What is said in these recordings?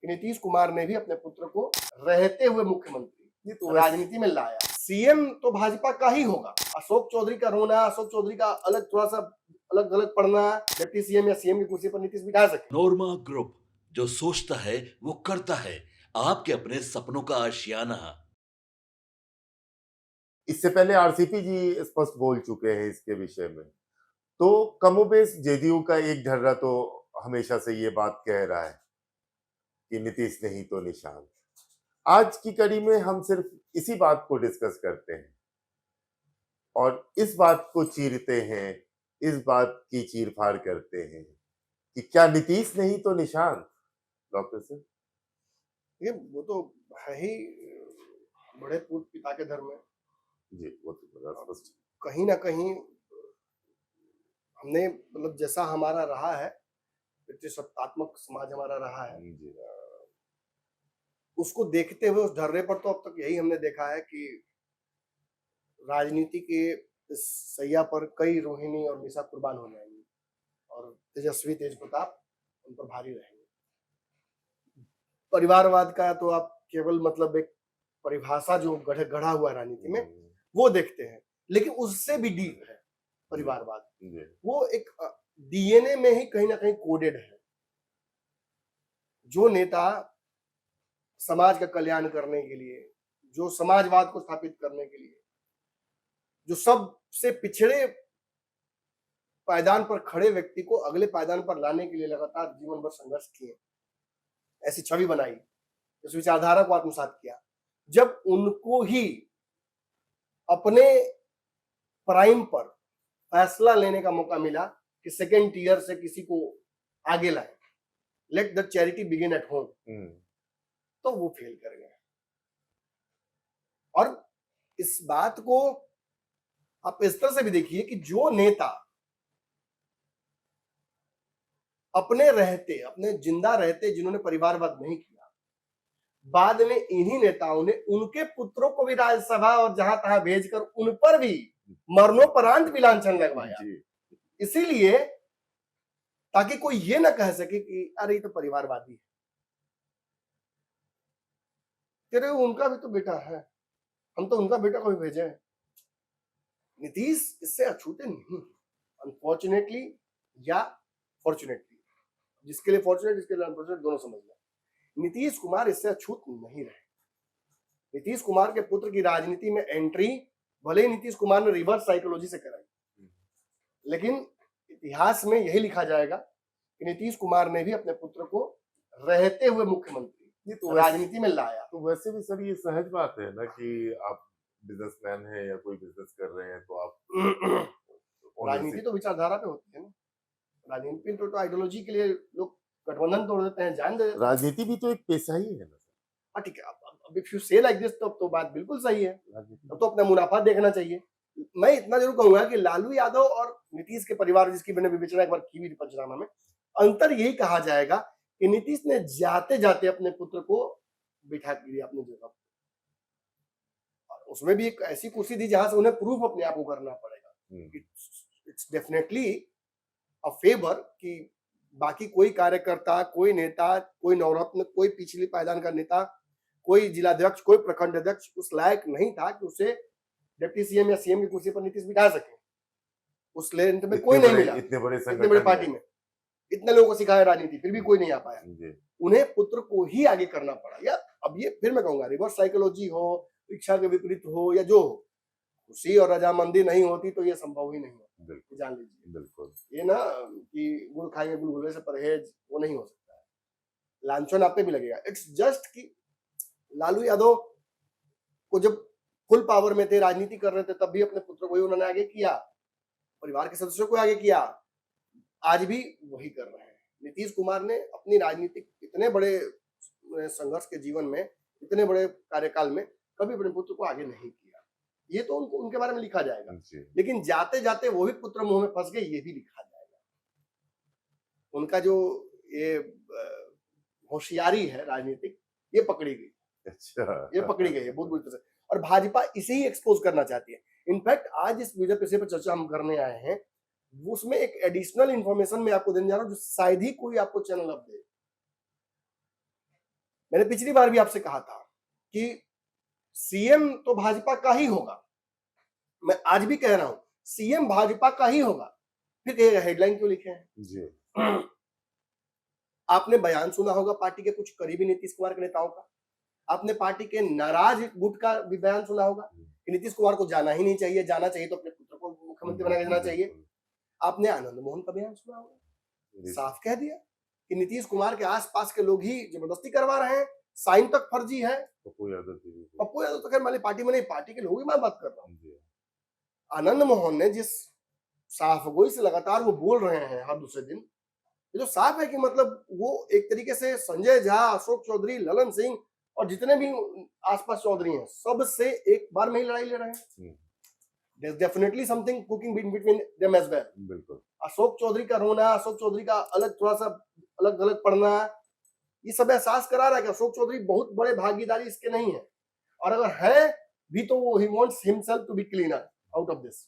कि नीतीश कुमार ने भी अपने पुत्र को रहते हुए मुख्यमंत्री तो राजनीति में लाया। सीएम तो भाजपा का ही होगा। अशोक चौधरी का रोना, अशोक चौधरी का अलग थोड़ा सा अलग अलग पढ़ना, डिप्टी सीएम या सीएम की कुर्सी पर नीतीश बिठा सके। नोरमा ग्रुप, जो सोचता है वो करता है। आपके अपने सपनों का आशियाना। इससे पहले आरसीपी जी स्पष्ट बोल चुके हैं इसके विषय में। तो कमोबेश जेडीयू का एक ढर्रा तो हमेशा से ये बात कह रहा है कि नीतीश नहीं तो निशान। आज की कड़ी में हम सिर्फ इसी बात को डिस्कस करते हैं और इस बात को चीरते हैं, इस बात की चीरफाड़ करते हैं कि क्या नीतीश नहीं तो निशान। डॉक्टर सर, ये वो तो है ही, बड़े पूत पिता के धर्म में जी वो तो बड़ा स्पष्ट। कहीं ना कहीं हमने मतलब जैसा हमारा रहा है, सत्तात्मक समाज हमारा रहा है, जी उसको देखते हुए उस ढर्रे पर तो अब तक यही हमने देखा है कि राजनीति के इस सैया पर कई रोहिणी और मीसा कुर्बान हो जाएंगी और तेजस्वी तेज प्रताप उन पर भारी रहेंगे। परिवारवाद का तो आप केवल मतलब एक परिभाषा जो गढ़ा हुआ है राजनीति में वो देखते हैं, लेकिन उससे भी डीप है परिवारवाद। वो एक डीएनए में ही कहीं ना कहीं कोडेड है। जो नेता समाज का कल्याण करने के लिए, जो समाजवाद को स्थापित करने के लिए, जो सबसे पिछड़े पायदान पर खड़े व्यक्ति को अगले पायदान पर लाने के लिए लगातार जीवन भर संघर्ष किए, ऐसी छवि बनाई, इस विचारधारा को आत्मसात किया, जब उनको ही अपने प्राइम पर फैसला लेने का मौका मिला कि सेकेंड टीयर से किसी को आगे लाए, let the charity begin at home, तो वो फेल कर गए। और इस बात को आप इस तरह से भी देखिए कि जो नेता अपने रहते, अपने जिंदा रहते जिन्होंने परिवारवाद नहीं किया, बाद में इन्हीं नेताओं ने उनके पुत्रों को भी राज्यसभा और जहां तहां भेजकर उन पर भी मरणोपरांत भी लांछन लगवाया, इसीलिए ताकि कोई ये ना कह सके कि अरे ये तो परिवारवादी है, तेरे उनका भी तो बेटा है, हम तो उनका बेटा को भी भेजे हैं। नीतीश इससे अछूते नहीं, अनफॉर्चुनेटली या फॉर्चुनेटली, जिसके लिए फॉर्चुनेट जिसके लिए अनफॉर्चुनेट दोनों समझ लें, नीतीश कुमार इससे अछूत नहीं रहे। नीतीश कुमार के पुत्र की राजनीति में एंट्री भले ही नीतीश कुमार ने रिवर्स साइकोलॉजी से कराई, लेकिन इतिहास में यही लिखा जाएगा कि नीतीश कुमार ने भी अपने पुत्र को रहते हुए मुख्यमंत्री तो राजनीति में लाया। तो वैसे भी सर ये सहज बात है ना कि आप बिजनेसमैन है या कोई बिजनेस कर रहे हैं तो आप राजनीति तो विचारधारा पे होती है ना, राजनीति तो आइडियोलॉजी के लिए लोग गठबंधन तोड़ देते हैं, जान दे देते हैं। राजनीति भी तो एक पेशा ही है ना सर। ठीक है, अब इफ यू से लाइक दिस तो बात बिल्कुल सही है, तो अपना मुनाफा देखना चाहिए। मैं इतना जरूर कहूंगा कि लालू यादव और नीतीश के परिवार, जिसकी मैंने विवेचना एक बार की हुई पंचनामा में, अंतर यही कहा जाएगा कि नीतीश ने जाते जाते अपने पुत्र को बिठा दिया अपनी जगह, उसमें भी एक ऐसी कुर्सी दी जहां से उन्हें प्रूफ अपने आप को करना पड़ेगा। इट्स डेफिनेटली अ फेवर कि बाकी कोई कार्यकर्ता, कोई नेता, कोई नवरत्न, कोई पिछली पायदान का नेता, कोई जिलाध्यक्ष, कोई प्रखंड अध्यक्ष उस लायक नहीं था कि उसे डिप्टी सीएम या सीएम की कुर्सी पर नीतीश बिठा सके। उस लेंथ में कोई नहीं मिला, इतने बड़े पार्टी में इतने लोगों को सिखाया राजनीति, फिर भी कोई नहीं आ पाया। उन्हें पुत्र को ही आगे करना पड़ा। या अब ये फिर मैं कहूंगा रिवर्स साइकोलॉजी हो, इच्छा के विपरीत हो या जो हो, खुशी और रजामंदी नहीं होती तो ये संभव ही नहीं होता, जान लीजिए। बिल्कुल ये ना कि गुड़ खाएंगे गुलगुले से परहेज, वो नहीं हो सकता है, लांछन आप पे भी लगेगा। इट्स जस्ट कि लालू यादव को जब फुल पावर में थे, राजनीति कर रहे थे, तब भी अपने पुत्र को ही उन्होंने आगे किया, परिवार के सदस्यों को आगे किया, आज भी वही कर रहे हैं। नीतीश कुमार ने अपनी राजनीतिक इतने बड़े संघर्ष के जीवन में, इतने बड़े कार्यकाल में कभी अपने पुत्र को आगे नहीं किया। ये तो उनके बारे में लिखा जाएगा, लेकिन जाते जाते वो भी पुत्र मुंह में फंस गए, ये भी लिखा जाएगा। उनका जो ये होशियारी है राजनीतिक, ये पकड़ी गई। अच्छा, ये पकड़ी गई है बहुत बुरी तरह से, और भाजपा इसे ही एक्सपोज करना चाहती है। इनफैक्ट आज इस विषय पर चर्चा हम करने आए हैं, उसमें एक एडिशनल इंफॉर्मेशन मैं आपको देने जा रहा हूं जो शायद ही कोई आपको चैनल अब दे। मैंने पिछली बार भी आपसे कहा था कि सीएम तो भाजपा का ही होगा, मैं आज भी कह रहा हूं सीएम भाजपा का ही होगा। फिर कहिएगा हेडलाइन क्यों लिखे हैं? जी आपने बयान सुना होगा पार्टी के कुछ करीबी नीतीश कुमार के नेताओं का, आपने पार्टी के नाराज गुट का भी बयान सुना होगा कि नीतीश कुमार को जाना ही नहीं चाहिए, जाना चाहिए तो अपने पुत्र को मुख्यमंत्री बना के देना चाहिए। आपने आनंद मोहन का बयान सुना होगा, जी साफ कह दिया कि नीतीश कुमार के आसपास के लोग ही जबरदस्ती करवा रहे हैं, साइन तक फर्जी है। पप्पू यादव जी पप्पू यादव तो खैर मान ली पार्टी में नहीं, पार्टी के लोगों की मैं बात कर रहा हूँ। जी आनंद मोहन ने जिस साफगोई से लगातार वो बोल रहे हैं हर दूसरे दिन, ये तो साफ है कि मतलब वो एक तरीके से संजय झा, अशोक चौधरी, ललन सिंह और जितने भी आसपास चौधरी हैं सबसे एक बार में ही लड़ाई ले रहे हैं। There's definitely something cooking between them as well. बिल्कुल अशोक चौधरी का रोना, अशोक चौधरी का अलग थोड़ा सा अलग अलग पढ़ना, ये सब एहसास करा रहा है कि अशोक चौधरी बहुत बड़े भागीदारी इसके नहीं है, और अगर है भी तो वो he wants himself to be cleaner out of this।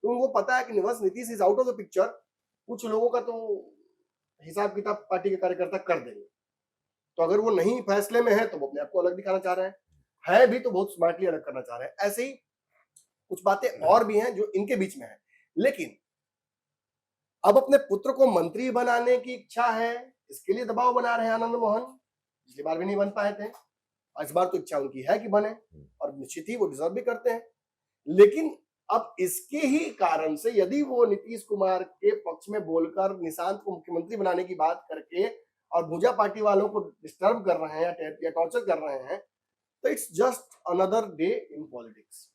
तो उनको पता है कि once Nitish is out of the picture, कुछ लोगों का तो हिसाब किताब पार्टी के कार्यकर्ता कर देंगे। तो अगर वो नहीं फैसले में है तो वो अपने आप को अलग दिखाना चाह रहे हैं, है भी तो बहुत स्मार्टली अलग करना चाह रहे हैं। ऐसे ही कुछ बातें और भी हैं जो इनके बीच में है, लेकिन अब अपने पुत्र को मंत्री बनाने की इच्छा है, इसके लिए दबाव बना रहे हैं आनंद मोहन। पिछली बार भी नहीं बन पाए थे, इस बार तो इच्छा उनकी है कि बने, और निश्चित ही वो डिजर्व भी करते हैं। लेकिन अब इसके ही कारण से यदि वो नीतीश कुमार के पक्ष में बोलकर निशांत को मुख्यमंत्री बनाने की बात करके और भुजा पार्टी वालों को डिस्टर्ब कर रहे हैं या टॉर्चर कर रहे हैं, तो it's just another day in politics.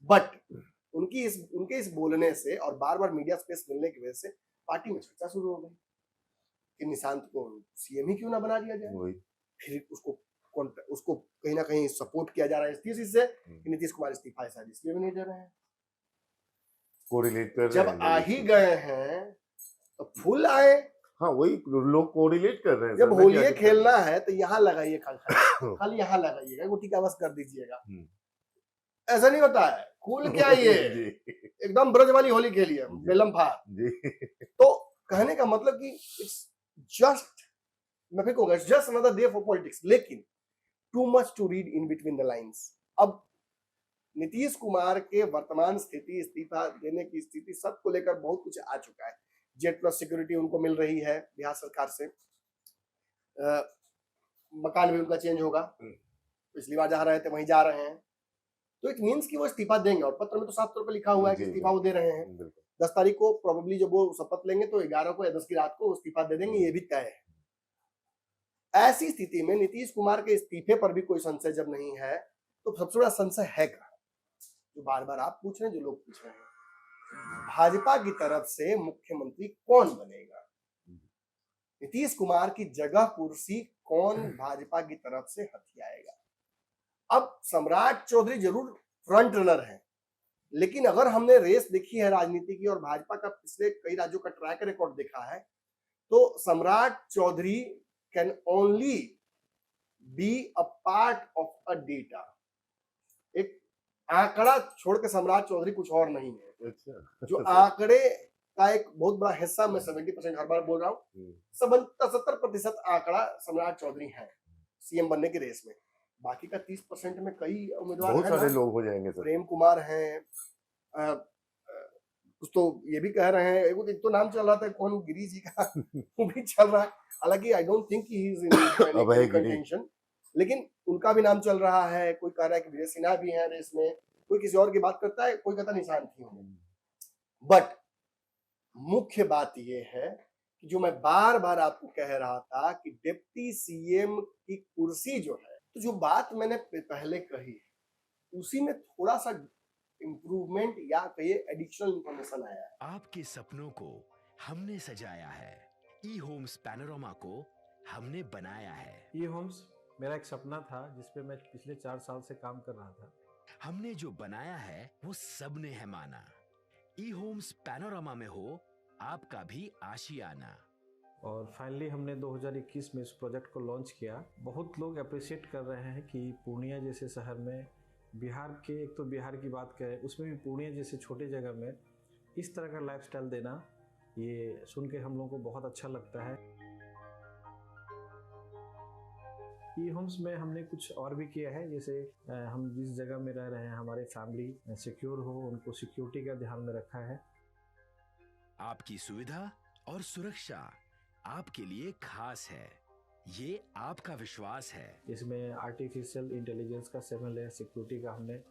But उनके इस बोलने से और बार बार मीडिया स्पेस मिलने की वजह से पार्टी में चर्चा शुरू हो गई कि निशांत को सीएम ही क्यों ना बना दिया जाए। फिर उसको कहीं ना कहीं सपोर्ट किया जा रहा है इस चीज से कि नीतीश कुमार इस्तीफा शायद इसलिए भी नहीं दे रहे हैं। कोरिलेट कर जब आ ही गए हैं तो फुल आए। हाँ वही लोग कोरिलेट कर रहे हैं। जब होली खेलना है तो यहाँ लगाइए, खाली यहाँ लगाइएगा, गुटी का बस कर दीजिएगा। ऐसा नहीं होता है, खुल क्या ये एकदम ब्रज वाली होली खेलिए, बेलम फार। तो कहने का मतलब कि इट्स जस्ट, मैं फिर कहूंगा it's just another day for politics, लेकिन too much to read in between the lines. अब नीतीश कुमार के वर्तमान स्थिति, इस्तीफा देने की स्थिति, सबको लेकर बहुत कुछ आ चुका है। जेट प्लस सिक्योरिटी उनको मिल रही है बिहार सरकार से, मकान भी उनका चेंज होगा, पिछली बार जहां रहे थे वहीं जा रहे हैं, तो इट मींस कि वो इस्तीफा देंगे। और पत्र में तो साफ तौर पर लिखा हुआ है कि इस्तीफा वो दे रहे हैं। 10 तारीख को प्रोबेबली जब वो शपथ लेंगे तो 11 को या 10 की रात को इस्तीफा दे देंगे, ये भी तय है। ऐसी स्थिति में नीतीश कुमार के इस्तीफे पर भी कोई संशय जब नहीं है, तो सबसे बड़ा संशय है कहां, जो बार बार आप पूछ रहे हैं, जो लोग पूछ रहे हैं, भाजपा की तरफ से मुख्यमंत्री कौन बनेगा, नीतीश कुमार की जगह कुर्सी कौन भाजपा की तरफ से हथियाएगा। अब सम्राट चौधरी जरूर फ्रंट रनर है, लेकिन अगर हमने रेस देखी है राजनीति की और भाजपा का पिछले कई राज्यों का ट्रैक रिकॉर्ड देखा है, तो Samrat Chaudhary can only be a part of a data. एक आंकड़ा छोड़ के सम्राट चौधरी कुछ और नहीं है। जो आंकड़े का एक बहुत बड़ा हिस्सा, मैं 70% हर बार बोल रहा हूँ, 70% आंकड़ा सम्राट चौधरी है सीएम बनने की रेस में। बाकी का 30% में कई उम्मीदवार हैं, बहुत सारे लोग हो जाएंगे सर। प्रेम कुमार हैं, कुछ तो ये भी कह रहे हैं, एक तो नाम चल रहा था कौन, गिरी जी का वो भी चल रहा है। हालांकि I don't think he is in contention, लेकिन उनका भी नाम चल रहा है। कोई कह रहा है कि विजय सिन्हा भी है रेस में, कोई किसी और की बात करता है, कोई कहता निशांत ही होंगे। बट मुख्य बात यह है कि जो मैं बार बार आपको कह रहा था कि डिप्टी सीएम की कुर्सी जो है, तो जो बात मैंने पहले कही उसी में थोड़ा सा इंप्रूवमेंट या कहिए एडिशनल इंफॉर्मेशन आया है। आपके सपनों को हमने सजाया है, ई होम्स पैनोरामा को हमने बनाया है। ई होम्स मेरा एक सपना था जिसपे मैं पिछले 4 साल से काम कर रहा था। हमने जो बनाया है वो सबने है माना। ई होम्स पैनोरामा में हो आपका भी आशियाना। और फाइनली हमने 2021 में इस प्रोजेक्ट को लॉन्च किया। बहुत लोग अप्रिशिएट कर रहे हैं कि पूर्णिया जैसे शहर में, बिहार के, एक तो बिहार की बात करें उसमें भी पूर्णिया जैसे छोटे जगह में इस तरह का लाइफस्टाइल देना, ये सुन के हम लोगों को बहुत अच्छा लगता है। ई होम्स में हमने कुछ और भी किया है, जैसे हम जिस जगह में रह रहे हैं हमारे फैमिली सिक्योर हो, उनको सिक्योरिटी का ध्यान में रखा है। आपकी सुविधा और सुरक्षा आपके लिए खास है, ये आपका विश्वास है। इसमें आर्टिफिशियल इंटेलिजेंस का 7 लेयर सिक्योरिटी का हमने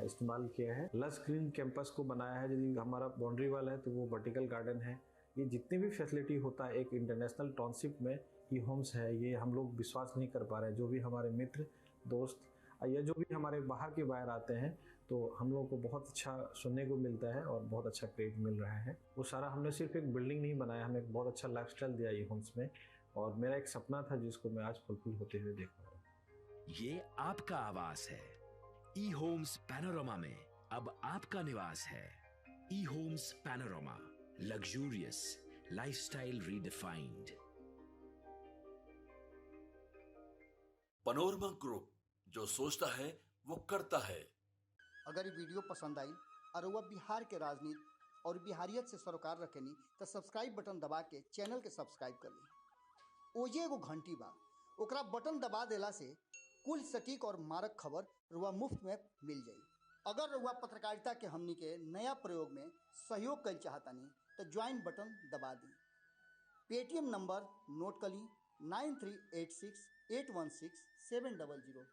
इस्तेमाल किया है। लस ग्रीन कैंपस को बनाया है, यदि हमारा बाउंड्री वाल है तो वो वर्टिकल गार्डन है। ये जितनी भी फैसिलिटी होता है एक इंटरनेशनल टाउनशिप में ई होम्स है, ये हम लोग विश्वास नहीं कर पा रहे हैं। जो भी हमारे मित्र दोस्त या जो भी हमारे बाहर के बाहर आते हैं तो हम लोगों को बहुत अच्छा सुनने को मिलता है और बहुत अच्छा क्रेडिट मिल रहा है। वो सारा हमने सिर्फ एक बिल्डिंग नहीं बनाया, हमें एक बहुत अच्छा लाइफस्टाइल दिया ई होम्स में, और मेरा एक सपना था जिसको मैं आज फुलफिल होते हुए देख रहा हूँ। ये आपका आवास है। ई होम्स पैनोरामा में अब आपका निवास है। E homes panorama, luxurious lifestyle redefined. Panorama group, जो सोचता है वो करता है। अगर ये वीडियो पसंद आई और वह बिहार के राजनीति और बिहारियत से सरोकार रखेनी तो सब्सक्राइब बटन दबा के चैनल के सब्सक्राइब कर ली। ओजे एगो घंटी बा, ओकरा बटन दबा देला से कुल सटीक और मारक खबर रुआ मुफ्त में मिल जाई। अगर रुआ पत्रकारिता के हमनी के नया प्रयोग में सहयोग कर चाहतानी तो ज्वाइन बटन दबा दी। पेटीएम नंबर नोट कर ली 9386816700।